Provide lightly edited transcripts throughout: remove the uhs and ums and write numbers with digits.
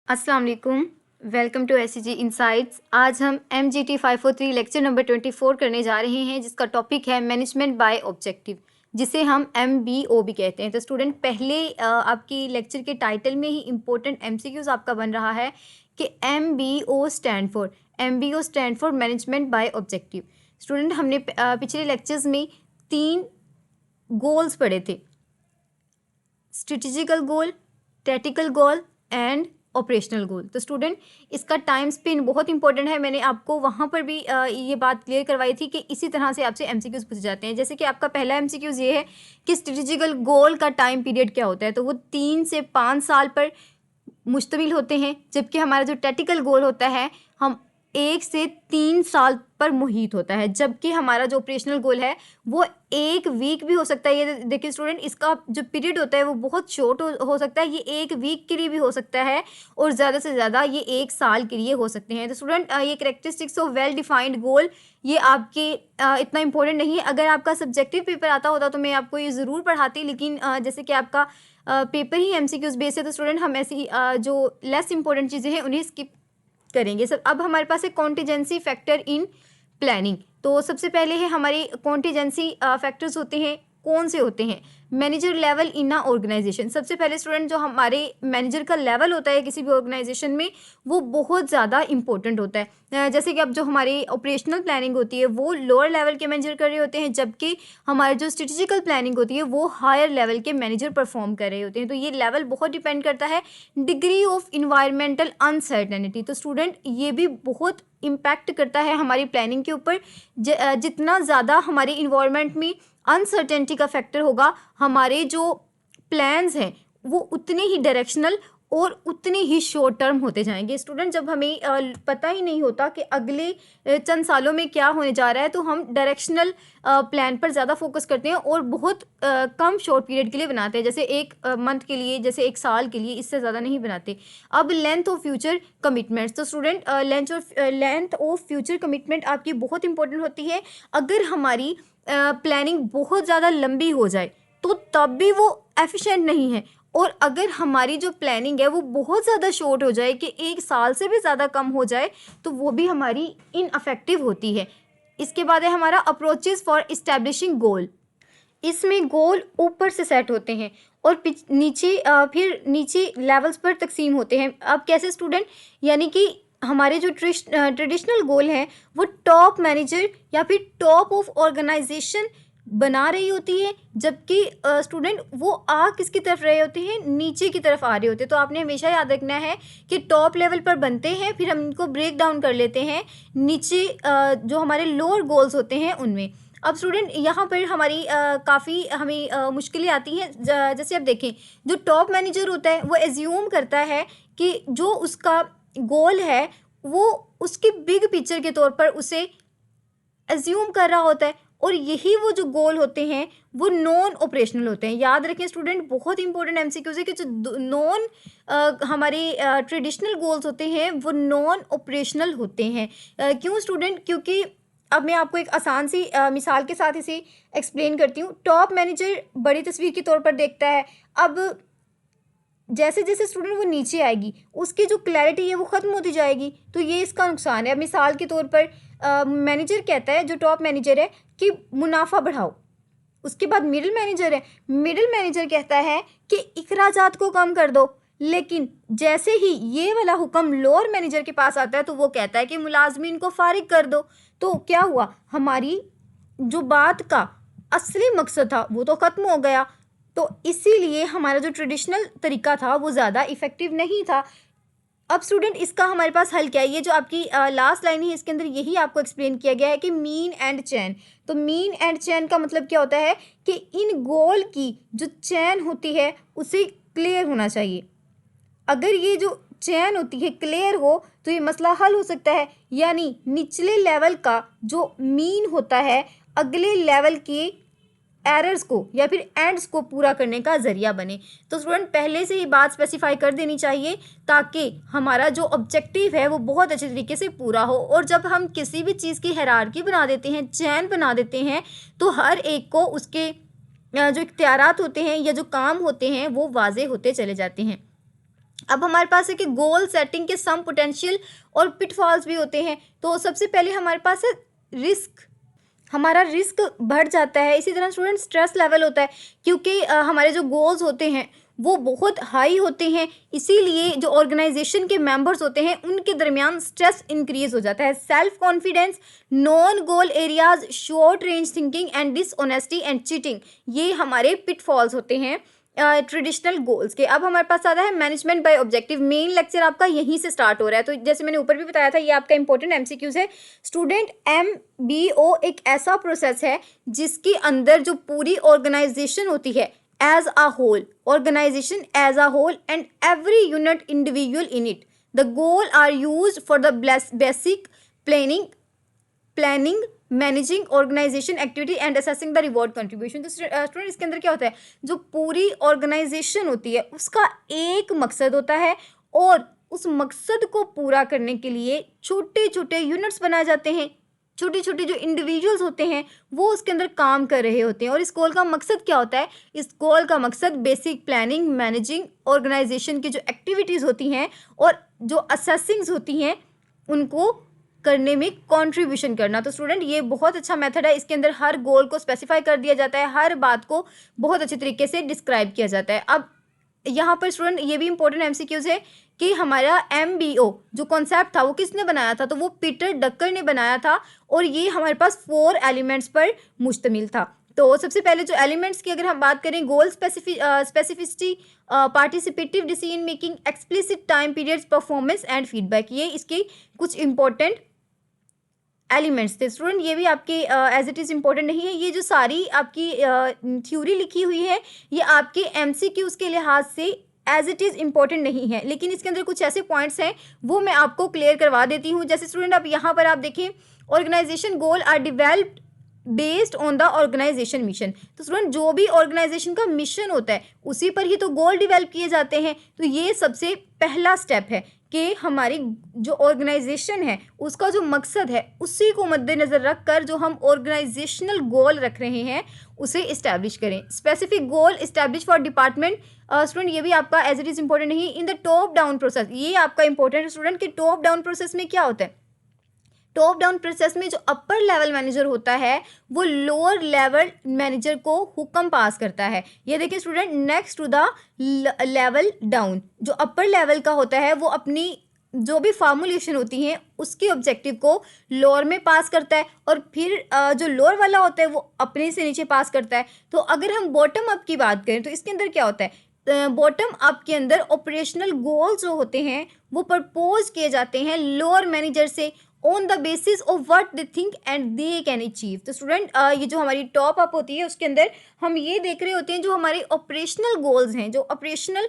अस्सलाम वालेकुम। Welcome to SCG insights. आज हम MGT 543 लेक्चर नंबर 24 करने जा रहे हैं, जिसका टॉपिक है मैनेजमेंट बाय ऑब्जेक्टिव, जिसे हम MBO भी कहते हैं। तो स्टूडेंट, पहले आपकी लेक्चर के टाइटल में ही इम्पोर्टेंट MCQs आपका बन रहा है कि MBO stand for management by objective. Student, हमने पिछले लेक्चर्स में 3 गोल्स पढ़े थे: strategical goal, tactical goal and operational goal. तो स्टूडेंट, इसका टाइम स्पेन बहुत इंपॉर्टेंट है। मैंने आपको वहाँ पर भी ये बात क्लियर करवाई थी कि इसी तरह से आपसे MCQs पूछे जाते हैं। जैसे कि आपका पहला MCQs ये है कि स्ट्रेटेजिकल गोल का टाइम पीरियड क्या होता है, तो वो 3 से 5 साल पर मुश्तमिल होते हैं, जबकि हमारा जो टैक्टिकल गोल होता है हम 1 से 3 साल पर मुहित होता है, जबकि हमारा जो ऑपरेशनल गोल है वो 1 वीक भी हो सकता है। ये देखिए स्टूडेंट, इसका जो पीरियड होता है वो बहुत शॉर्ट हो सकता है, ये 1 वीक के लिए भी हो सकता है और ज़्यादा से ज़्यादा ये 1 साल के लिए हो सकते हैं। तो स्टूडेंट, ये कैरेक्टरिस्टिक्स ऑफ वेल डिफाइंड गोल ये आपके इतना इंपॉर्टेंट नहीं है। अगर आपका सब्जेक्टिव पेपर आता होता तो मैं आपको ये ज़रूर पढ़ाती, लेकिन जैसे कि आपका पेपर ही MCQs बेस है, तो स्टूडेंट हम ऐसी जो लेस इंपॉर्टेंट चीज़ें हैं उन्हें स्किप करेंगे। सब अब हमारे पास है कॉन्टीजेंसी फैक्टर इन प्लानिंग। तो सबसे पहले है हमारे कॉन्टीजेंसी फैक्टर्स होते हैं। कौन से होते हैं? Manager level in a organisation. सबसे पहले स्टूडेंट, जो हमारे मैनेजर का लेवल होता है किसी भी ऑर्गेनाइजेशन में, वो बहुत ज़्यादा इंपॉर्टेंट होता है। जैसे कि अब जो हमारी ऑपरेशनल प्लानिंग होती है वो लोअर लेवल के मैनेजर कर रहे होते हैं, जबकि हमारी जो स्ट्रेटेजिकल प्लानिंग होती है वो हायर लेवल के मैनेजर परफॉर्म कर रहे होते हैं। तो ये लेवल बहुत डिपेंड करता है डिग्री ऑफ इन्वायरमेंटल अनसर्टेनिटी। तो स्टूडेंट, ये भी बहुत इम्पैक्ट करता है हमारी प्लानिंग के ऊपर। जितना ज़्यादा हमारे इन्वायरमेंट में अनसर्टेनिटी का फैक्टर होगा, हमारे जो प्लान्स हैं वो उतने ही डायरेक्शनल और उतने ही शॉर्ट टर्म होते जाएंगे। स्टूडेंट, जब हमें पता ही नहीं होता कि अगले चंद सालों में क्या होने जा रहा है, तो हम डायरेक्शनल प्लान पर ज़्यादा फोकस करते हैं और बहुत कम शॉर्ट पीरियड के लिए बनाते हैं, जैसे 1 मंथ के लिए, जैसे 1 साल के लिए, इससे ज़्यादा नहीं बनाते। अब लेंथ ऑफ फ्यूचर कमिटमेंट्स। तो student, length of future commitment आपकी बहुत इंपॉर्टेंट होती है। अगर हमारी प्लानिंग बहुत ज़्यादा लंबी हो जाए तो तब भी वो एफिशिएंट नहीं है, और अगर हमारी जो प्लानिंग है वो बहुत ज़्यादा शॉर्ट हो जाए कि 1 साल से भी ज़्यादा कम हो जाए, तो वो भी हमारी इनअफेक्टिव होती है। इसके बाद है हमारा अप्रोचेस फॉर इस्टेब्लिशिंग गोल। इसमें गोल ऊपर से सेट होते हैं और फिर नीचे लेवल्स पर तकसीम होते हैं। अब कैसे स्टूडेंट? यानी कि हमारे जो ट्रेडिशनल गोल हैं वो टॉप मैनेजर या फिर टॉप ऑफ ऑर्गेनाइजेशन बना रही होती है, जबकि स्टूडेंट वो आ किसकी तरफ रहे होते हैं? नीचे की तरफ आ रहे होते हैं। तो आपने हमेशा याद रखना है कि टॉप लेवल पर बनते हैं, फिर हम इनको ब्रेक डाउन कर लेते हैं नीचे जो हमारे लोअर गोल्स होते हैं उनमें। अब स्टूडेंट, यहाँ पर हमारी काफ़ी हमें मुश्किलें आती हैं। जैसे अब देखें, जो टॉप मैनेजर होता है वो एज्यूम करता है कि जो उसका गोल है वो उसकी बिग पिक्चर के तौर पर उसे एज्यूम कर रहा होता है, और यही वो जो गोल होते हैं वो नॉन ऑपरेशनल होते हैं। याद रखें स्टूडेंट, बहुत इंपॉर्टेंट MCQs है कि जो हमारे ट्रेडिशनल गोल्स होते हैं वो नॉन ऑपरेशनल होते हैं। क्यों स्टूडेंट? क्योंकि अब मैं आपको एक आसान सी मिसाल के साथ इसे एक्सप्लेन करती हूँ। टॉप मैनेजर बड़ी तस्वीर के तौर पर देखता है। अब जैसे जैसे स्टूडेंट वो नीचे आएगी उसकी जो क्लैरिटी है वो ख़त्म होती जाएगी, तो ये इसका नुकसान है। अब मिसाल के तौर पर मैनेजर कहता है, जो टॉप मैनेजर है, कि मुनाफा बढ़ाओ। उसके बाद मिडिल मैनेजर है, मिडिल मैनेजर कहता है कि इखराजात को कम कर दो। लेकिन जैसे ही ये वाला हुक्म लोअर मैनेजर के पास आता है तो वो कहता है कि मुलाजमीन को फारिग कर दो। तो क्या हुआ? हमारी जो बात का असली मकसद था वो तो ख़त्म हो गया। तो इसीलिए हमारा जो ट्रेडिशनल तरीका था वो ज़्यादा इफ़ेक्टिव नहीं था। अब स्टूडेंट, इसका हमारे पास हल क्या है? ये जो आपकी लास्ट लाइन है इसके अंदर यही आपको एक्सप्लेन किया गया है कि मीन एंड चैन। तो मीन एंड चैन का मतलब क्या होता है कि इन गोल की जो चैन होती है उसे क्लियर होना चाहिए। अगर ये जो चैन होती है क्लियर हो तो ये मसला हल हो सकता है। यानी निचले लेवल का जो मीन होता है अगले लेवल के एरर्स को या फिर एंड्स को पूरा करने का ज़रिया बने। तो स्टूडेंट, पहले से ही बात स्पेसिफाई कर देनी चाहिए ताकि हमारा जो ऑब्जेक्टिव है वो बहुत अच्छे तरीके से पूरा हो। और जब हम किसी भी चीज़ की हायरार्की बना देते हैं, चैन बना देते हैं, तो हर एक को उसके जो इख्तियारात होते हैं या जो काम होते हैं वो वाजे होते चले जाते हैं। अब हमारे पास है कि गोल सेटिंग के सम पोटेंशियल और पिटफॉल्स भी होते हैं। तो सबसे पहले हमारे पास है रिस्क, हमारा रिस्क बढ़ जाता है। इसी तरह स्टूडेंट स्ट्रेस लेवल होता है, क्योंकि हमारे जो गोल्स होते हैं वो बहुत हाई होते हैं, इसीलिए जो ऑर्गेनाइजेशन के मेंबर्स होते हैं उनके दरमियान स्ट्रेस इंक्रीज हो जाता है। Self confidence, non goal areas, short range thinking and dishonesty and cheating, ये हमारे पिटफॉल्स होते हैं ट्रेडिशनल गोल्स के। अब हमारे पास आता है management by objective. Main lecture आपका यहीं से स्टार्ट हो रहा है। तो जैसे मैंने ऊपर भी बताया था, ये आपका इंपॉर्टेंट एमसीक्यूज है। स्टूडेंट, MBO एक ऐसा प्रोसेस है जिसके अंदर जो पूरी ऑर्गेनाइजेशन होती है as a whole, organisation as a whole and every unit individual in it, the goal are used for the basic planning managing organisation activity and assessing the reward contribution. तो student इसके अंदर क्या होता है, जो पूरी ऑर्गेनाइजेशन होती है उसका एक मकसद होता है और उस मकसद को पूरा करने के लिए छोटे छोटे यूनिट्स बनाए जाते हैं, छोटे छोटे जो इंडिविजुअल्स होते हैं वो उसके अंदर काम कर रहे होते हैं। और इस गोल का मकसद क्या होता है, इस गोल का मकसद बेसिक प्लानिंग मैनेजिंग ऑर्गेनाइजेशन की जो एक्टिविटीज़ होती हैं और जो असेसिंग्स होती हैं उनको करने में कंट्रीब्यूशन करना। तो स्टूडेंट ये बहुत अच्छा मेथड है, इसके अंदर हर गोल को स्पेसिफाई कर दिया जाता है, हर बात को बहुत अच्छे तरीके से डिस्क्राइब किया जाता है। अब यहाँ पर स्टूडेंट ये भी इंपॉर्टेंट एमसीक्यूज है कि हमारा MBO जो कॉन्सेप्ट था वो किसने बनाया था, तो वो पीटर डक्कर ने बनाया था और ये हमारे पास 4 एलिमेंट्स पर मुश्तमिल था। तो सबसे पहले जो एलिमेंट्स की अगर हम बात करें, goal specificity, participative decision making, explicit time periods, performance and feedback, ये इसके कुछ इंपॉर्टेंट एलिमेंट्स थे। स्टूडेंट ये भी आपके एज इट इज़ इम्पोर्टेंट नहीं है, ये जो सारी आपकी थ्योरी लिखी हुई है ये आपके MCQs के लिहाज से एज इट इज़ इम्पोर्टेंट नहीं है, लेकिन इसके अंदर कुछ ऐसे पॉइंट्स हैं वो मैं आपको क्लियर करवा देती हूँ। जैसे स्टूडेंट अब यहाँ पर आप देखें, organisation goal are developed based on the organisation mission. तो स्टूडेंट जो भी ऑर्गेनाइजेशन का मिशन होता है उसी पर ही तो गोल डिवेल्प किए जाते हैं। तो ये सबसे पहला स्टेप है कि हमारी जो ऑर्गेनाइजेशन है उसका जो मकसद है उसी को मद्देनज़र रख कर जो हम ऑर्गेनाइजेशनल गोल रख रहे हैं उसे इस्टेब्लिश करें। Specific goal establish for department. Student ये भी आपका एज इट इज़ इंपॉर्टेंट नहीं। In the top down process, ये आपका इंपॉर्टेंट है स्टूडेंट कि टॉप डाउन प्रोसेस में क्या होता है, टॉप डाउन प्रोसेस में जो अपर लेवल मैनेजर होता है वो लोअर लेवल मैनेजर को हुक्म पास करता है। ये देखिए student, next to the level down, जो अपर लेवल का होता है वो अपनी जो भी फार्मूलेशन होती हैं उसके ऑब्जेक्टिव को लोअर में पास करता है और फिर जो लोअर वाला होता है वो अपने से नीचे पास करता है। तो अगर हम बॉटम अप की बात करें तो इसके अंदर क्या होता है, बॉटम अप के अंदर ऑपरेशनल गोल्स जो होते हैं वो प्रपोज किए जाते हैं लोअर मैनेजर से on the basis of what they think and they can achieve. तो स्टूडेंट ये जो हमारी टॉप अप होती है उसके अंदर हम ये देख रहे होते हैं जो हमारे ऑपरेशनल गोल्स हैं, जो ऑपरेशनल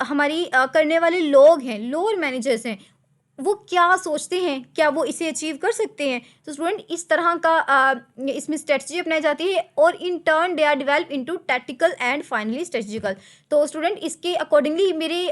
हमारी करने वाले लोग हैं, लोअर मैनेजर्स हैं, वो क्या सोचते हैं, क्या वो इसे अचीव कर सकते हैं। तो स्टूडेंट इस तरह का इसमें स्ट्रेटजी अपनाई जाती है और in turn they are develop into tactical and finally strategical. तो स्टूडेंट इसके अकॉर्डिंगली मेरे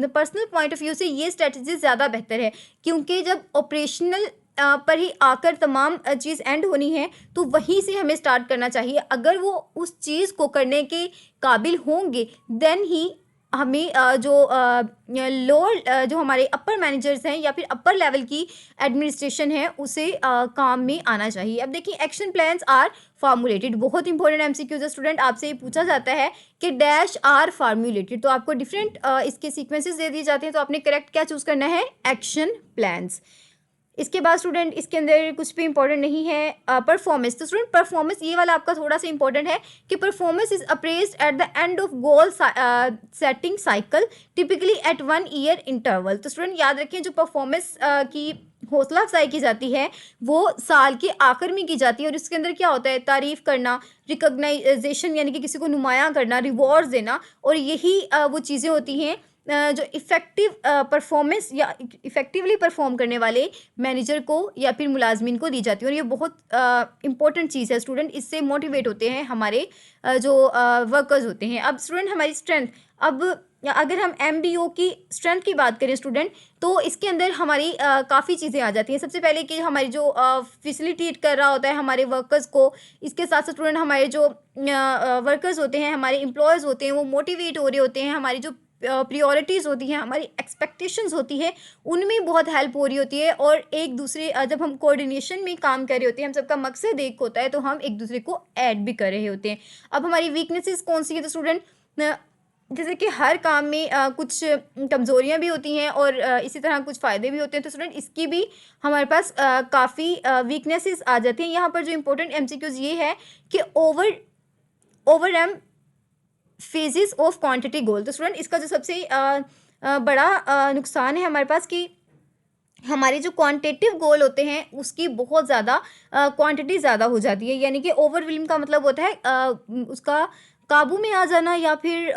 पर्सनल पॉइंट ऑफ व्यू से ये स्ट्रेटजी ज़्यादा बेहतर है, क्योंकि जब ऑपरेशनल पर ही आकर तमाम चीज़ एंड होनी है तो वहीं से हमें स्टार्ट करना चाहिए। अगर वो उस चीज़ को करने के काबिल होंगे देन ही हमें जो लोअर जो हमारे अपर मैनेजर्स हैं या फिर अपर लेवल की एडमिनिस्ट्रेशन है उसे काम में आना चाहिए। अब देखिए, एक्शन प्लान्स आर फार्मूलेटेड, बहुत इंपॉर्टेंट MCQs है स्टूडेंट, आपसे ये पूछा जाता है कि डैश आर फार्मूलेटेड, तो आपको डिफरेंट इसके सीक्वेंसेस दे दिए जाते हैं, तो आपने करेक्ट क्या चूज़ करना है, एक्शन प्लान्स। इसके बाद स्टूडेंट इसके अंदर कुछ भी इंपॉर्टेंट नहीं है। परफॉर्मेंस, तो स्टूडेंट परफॉर्मेंस ये वाला आपका थोड़ा सा इंपॉर्टेंट है कि performance is appraised at the end of goal setting cycle typically at 1 year interval. तो स्टूडेंट याद रखें, जो परफॉर्मेंस की हौसला अफजाई की जाती है वो साल के आखिर में की जाती है और इसके अंदर क्या होता है, तारीफ़ करना, रिकॉग्नाइजेशन यानी कि किसी को नुमायाँ करना, रिवॉर्ड्स देना, और यही वो चीज़ें होती हैं जो इफ़ेक्टिव परफॉर्मेंस या इफ़ेक्टिवली परफॉर्म करने वाले मैनेजर को या फिर मुलाजमीन को दी जाती है। और ये बहुत इंपॉर्टेंट चीज़ है स्टूडेंट, इससे मोटिवेट होते हैं हमारे जो वर्कर्स होते हैं। अब स्टूडेंट हमारी स्ट्रेंथ, अब अगर हम MBO की स्ट्रेंथ की बात करें स्टूडेंट, तो इसके अंदर हमारी काफ़ी चीज़ें आ जाती हैं। सबसे पहले कि हमारी जो फैसिलिटेट कर रहा होता है हमारे वर्कर्स को, इसके साथ साथ स्टूडेंट हमारे जो वर्कर्स होते हैं, हमारे एम्प्लॉयज़ होते हैं, वो मोटिवेट हो रहे होते हैं, हमारी जो प्रायोरिटीज़ होती हैं, हमारी एक्सपेक्टेशंस होती है, उनमें बहुत हेल्प हो रही होती है। और एक दूसरे जब हम कोऑर्डिनेशन में काम कर रहे होते हैं, हम सबका मकसद एक होता है, तो हम एक दूसरे को ऐड भी कर रहे होते हैं। अब हमारी वीकनेसेस कौन सी है? तो स्टूडेंट जैसे कि हर काम में कुछ कमज़ोरियाँ भी होती हैं और इसी तरह कुछ फ़ायदे भी होते हैं। तो स्टूडेंट इसकी भी हमारे पास काफ़ी वीकनेसेस आ जाती हैं। यहाँ पर जो इम्पोर्टेंट एमसीक्यूज़ ये है कि ओवर फेजेस ऑफ क्वांटिटी गोल। तो स्टूडेंट इसका जो सबसे बड़ा नुकसान है हमारे पास कि हमारे जो क्वांटिटेटिव गोल होते हैं उसकी बहुत ज़्यादा क्वांटिटी ज़्यादा हो जाती है। यानी कि ओवरवेलम का मतलब होता है उसका काबू में आ जाना, या फिर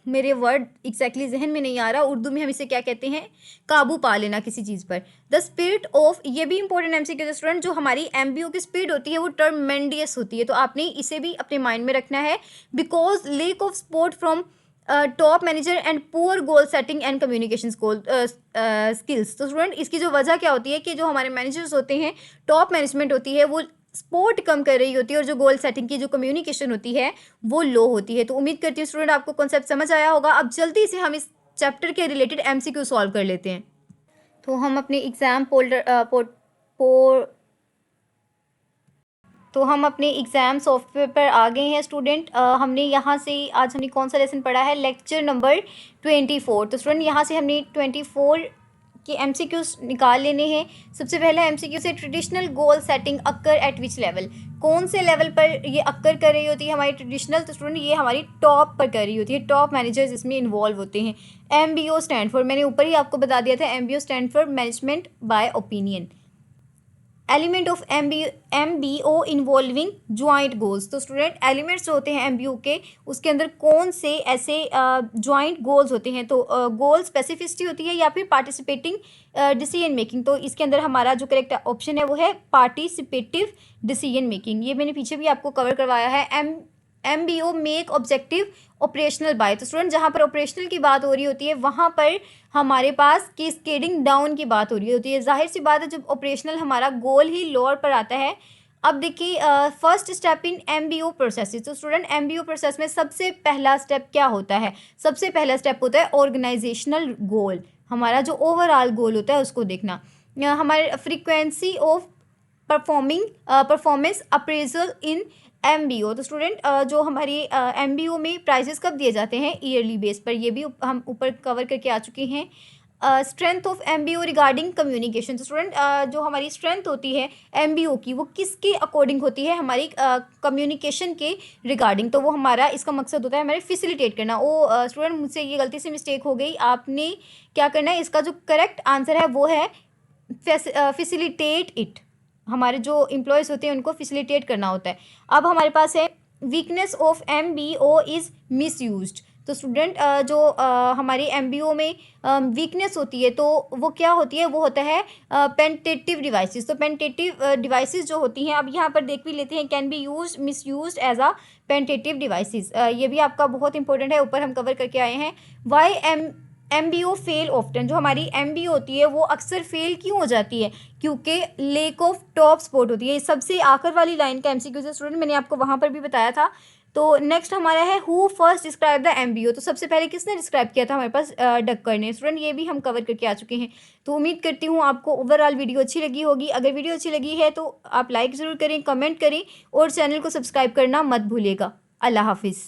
मेरे वर्ड एग्जैक्टली जहन में नहीं आ रहा, उर्दू में हम इसे क्या कहते हैं, काबू पा लेना किसी चीज़ पर। द स्पीड ऑफ, ये भी इंपॉर्टेंट एमसीक्यू स्टूडेंट, जो हमारी एमबीओ की स्पीड होती है वो ट्रमेंडियस होती है। तो आपने इसे भी अपने माइंड में रखना है। Because lake of support from top manager and poor goal setting and communication skills. तो स्टूडेंट इसकी जो वजह क्या होती है कि जो हमारे मैनेजर्स होते हैं, टॉप मैनेजमेंट होती है, वो सपोर्ट कम कर रही होती है, और जो गोल सेटिंग की जो कम्युनिकेशन होती है वो लो होती है। तो उम्मीद करती हूँ स्टूडेंट आपको कॉन्सेप्ट समझ आया होगा। अब जल्दी से हम इस चैप्टर के रिलेटेड एमसीक्यू सॉल्व कर लेते हैं। तो हम अपने एग्ज़ाम तो हम अपने एग्ज़ाम सॉफ्टवेयर पर आ गए हैं स्टूडेंट। हमने यहाँ से आज हमने कौन सा लेसन पढ़ा है? Lecture number 24। तो स्टूडेंट यहाँ से हमने 24 के एमसीक्यूज निकाल लेने हैं। सबसे पहला एमसीक्यू से traditional goal setting occur eight which level, कौन से लेवल पर ये अक्कर कर रही होती है हमारी ट्रेडिशनल? तो स्टूडेंट ये हमारी टॉप पर कर रही होती है, टॉप मैनेजर्स इसमें इन्वॉल्व होते हैं। एमबीओ स्टैंड फॉर, मैंने ऊपर ही आपको बता दिया था, MBO stand for management bye opinion. Element of MBO involving joint goals. तो स्टूडेंट एलिमेंट्स होते हैं एमबीओ के, उसके अंदर कौन से ऐसे ज्वाइंट गोल्स होते हैं? तो गोल स्पेसिफिसिटी होती है या फिर पार्टिसिपेटिंग डिसीजन मेकिंग। तो इसके अंदर हमारा जो करेक्ट ऑप्शन है वो है पार्टिसिपेटिव डिसीजन मेकिंग। ये मैंने पीछे भी आपको कवर करवाया है। MBO make objective operational by. तो स्टूडेंट जहाँ पर ऑपरेशनल की बात हो रही होती है वहाँ पर हमारे पास कैस्केडिंग डाउन की बात हो रही होती है। जाहिर सी बात है जब ऑपरेशनल हमारा गोल ही लोअर पर आता है। अब देखिए first step in MBO process. तो स्टूडेंट एमबीओ प्रोसेस में सबसे पहला स्टेप क्या होता है? सबसे पहला स्टेप होता है ऑर्गेनाइजेशनल गोल, हमारा जो ओवरऑल गोल होता है उसको देखना। हमारे frequency of performance appraisal in MBO. तो स्टूडेंट जो हमारी एमबीओ में प्राइजेस कब दिए जाते हैं? ईयरली बेस पर। ये भी हम ऊपर कवर करके आ चुके हैं। Strength of MBO regarding communication. तो स्टूडेंट जो हमारी स्ट्रेंथ होती है एमबीओ की वो किसके अकॉर्डिंग होती है? हमारी कम्युनिकेशन के रिगार्डिंग। तो वो हमारा इसका मकसद होता है हमारे फैसिलिटेट करना। ओ स्टूडेंट मुझसे ये गलती से मिस्टेक हो गई, आपने क्या करना है, इसका जो करेक्ट आंसर है वो है फैसिलिटेट इट। हमारे जो एम्प्लॉयज़ होते हैं उनको फैसिलिटेट करना होता है। अब हमारे पास है weakness of MBO is misused. तो स्टूडेंट जो हमारी एमबीओ में वीकनेस होती है तो वो क्या होती है? वो होता है पेंटेटिव डिवाइसेस। तो पेंटेटिव डिवाइसेस जो होती हैं, अब यहाँ पर देख भी लेते हैं, can be use misused as a punitive devices. ये भी आपका बहुत इंपॉर्टेंट है, ऊपर हम कवर करके आए हैं। Why MBO fail often. जो हमारी एमबीओ होती है वो अक्सर फेल क्यों हो जाती है? क्योंकि लेक ऑफ टॉप सपोर्ट होती है। सबसे आखिर वाली लाइन का एमसीक्यू है स्टूडेंट, मैंने आपको वहाँ पर भी बताया था। तो नेक्स्ट हमारा है who first describe the MBO. तो सबसे पहले किसने डिस्क्राइब किया था हमारे पास? डक्कर ने। स्टूडेंट ये भी हम कवर करके आ चुके हैं। तो उम्मीद करती हूँ आपको ओवरऑल वीडियो अच्छी लगी होगी। अगर वीडियो अच्छी लगी है तो आप लाइक ज़रूर करें, कमेंट करें और चैनल को सब्सक्राइब करना मत भूलिएगा। अल्लाह हाफिज़।